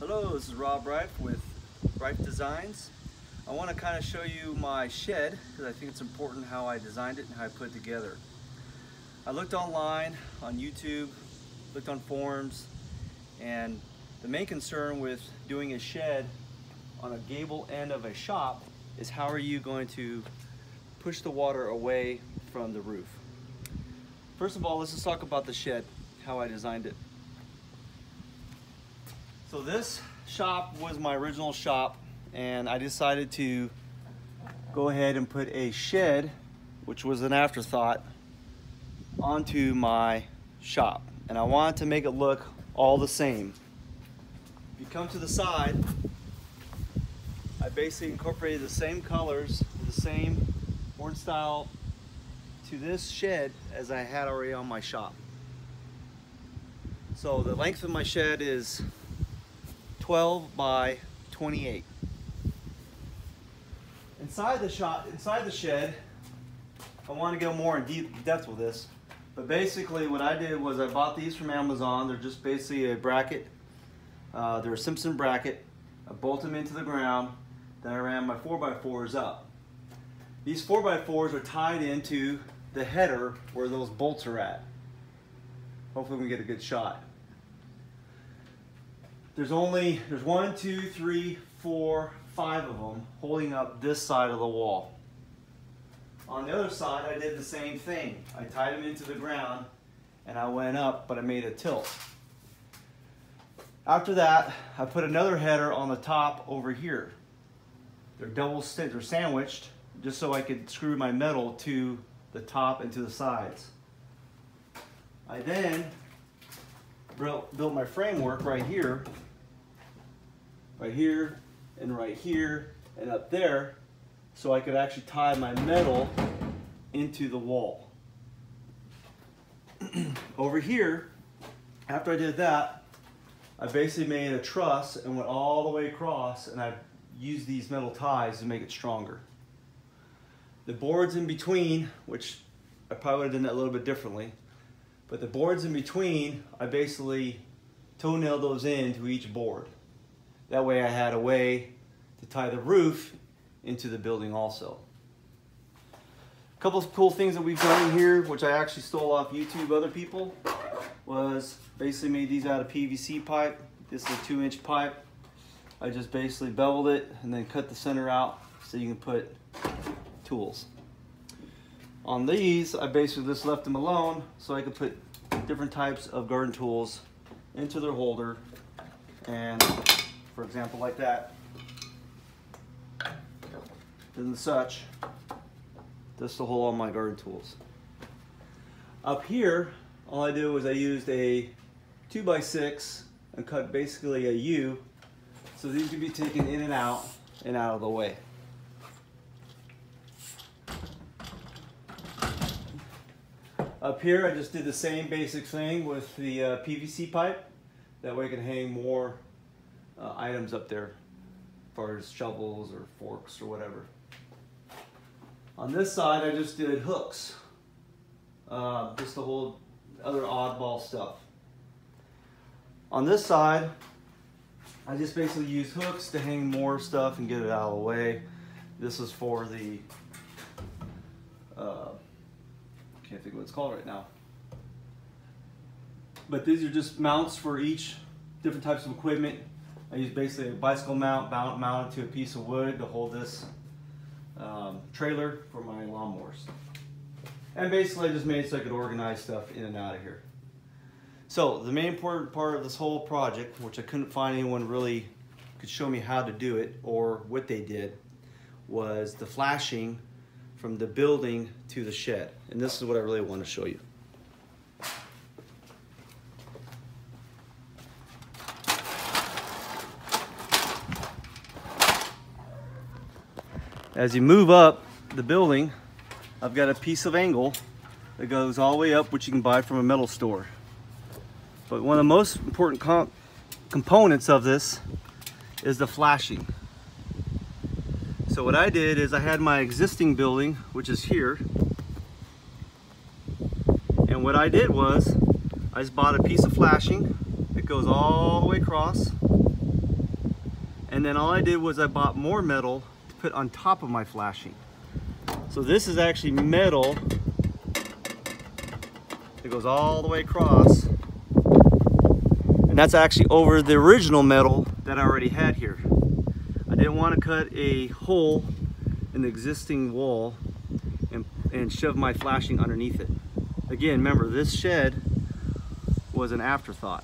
Hello, this is Rob Reif with Reif Designs. I want to kind of show you my shed because I think it's important how I designed it and how I put it together. I looked online, on YouTube, looked on forums, and the main concern with doing a shed on a gable end of a shop is how are you going to push the water away from the roof. First of all, let's just talk about the shed, how I designed it. So this shop was my original shop, and I decided to go ahead and put a shed, which was an afterthought, onto my shop. And I wanted to make it look all the same. If you come to the side, I basically incorporated the same colors, the same board style to this shed as I had already on my shop. So the length of my shed is 12 by 28. Inside the shed, I want to go more in deep depth with this, but basically what I did was I bought these from Amazon. They're just basically a bracket. They're a Simpson bracket. I bolted them into the ground, then I ran my 4x4s up. These 4x4s are tied into the header where those bolts are at. Hopefully we can get a good shot. There's 1, 2, 3, 4, 5 of them holding up this side of the wall. On the other side, I did the same thing. I tied them into the ground and I went up, but I made a tilt. After that, I put another header on the top over here. They're sandwiched just so I could screw my metal to the top and to the sides. I then built my framework right here, and right here, and up there, so I could actually tie my metal into the wall. Over here, after I did that, I basically made a truss and went all the way across, and I used these metal ties to make it stronger. The boards in between, which I probably would have done that a little bit differently, but the boards in between, I basically toe-nailed those into each board. That way I had a way to tie the roof into the building also. A couple of cool things that we've done in here, which I actually stole off YouTube, other people, was basically made these out of PVC pipe. This is a 2-inch pipe. I just basically beveled it and then cut the center out so you can put tools. On these, I basically just left them alone so I could put different types of garden tools into their holder, and for example like that, and such, this will hold all my garden tools. Up here, all I did was I used a 2x6 and cut basically a U so these can be taken in and out of the way. Up here, I just did the same basic thing with the PVC pipe. That way I can hang more items up there, as far as shovels or forks or whatever. On this side, I just did hooks, just to hold other oddball stuff. On this side, I just basically used hooks to hang more stuff and get it out of the way. This is for the can't think of what it's called right now. But these are just mounts for each different types of equipment. I use basically a bicycle mount mounted to a piece of wood to hold this trailer for my lawnmowers. And basically I just made it so I could organize stuff in and out of here. So the main important part of this whole project, which I couldn't find anyone really could show me how to do it or what they did, was the flashing from the building to the shed. And this is what I really want to show you. As you move up the building, I've got a piece of angle that goes all the way up, which you can buy from a metal store. But one of the most important components of this is the flashing. So what I did is I had my existing building, which is here, and what I did was I just bought a piece of flashing. It goes all the way across, And then all I did was I bought more metal to put on top of my flashing. So this is actually metal that goes all the way across. And that's actually over the original metal that I already had here. I didn't want to cut a hole in the existing wall and shove my flashing underneath it. Again, remember, this shed was an afterthought.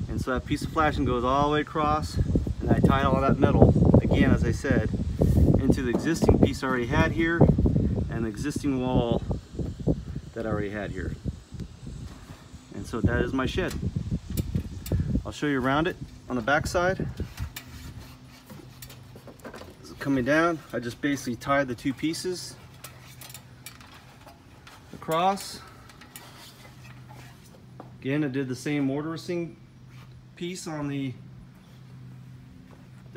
And so that piece of flashing goes all the way across, and I tied all that metal, again, as I said, into the existing piece I already had here and the existing wall that I already had here. And so that is my shed. I'll show you around it on the back side. Coming down, I just basically tied the two pieces across. Again, I did the same mortising piece on the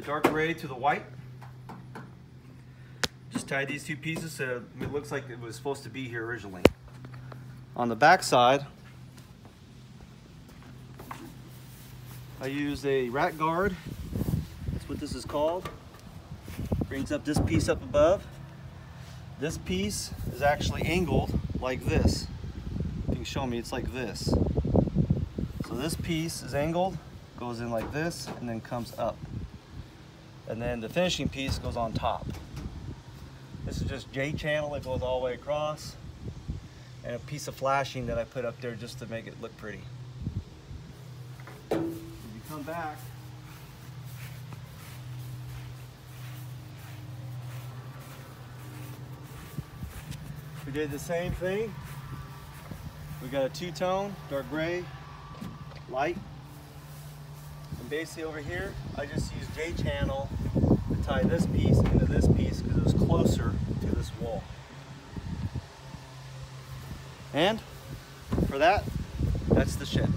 dark gray to the white. Just tied these two pieces so it looks like it was supposed to be here originally. On the back side, I used a rat guard. That's what this is called. Brings up this piece up above. This piece is actually angled like this. You can show me, it's like this. So this piece is angled, goes in like this, and then comes up. And then the finishing piece goes on top. This is just J-channel that goes all the way across, and a piece of flashing that I put up there just to make it look pretty. If you come back, we did the same thing. We got a two-tone, dark gray, light. And basically over here, I just used J-channel to tie this piece into this piece because it was closer to this wall. And for that, that's the shed.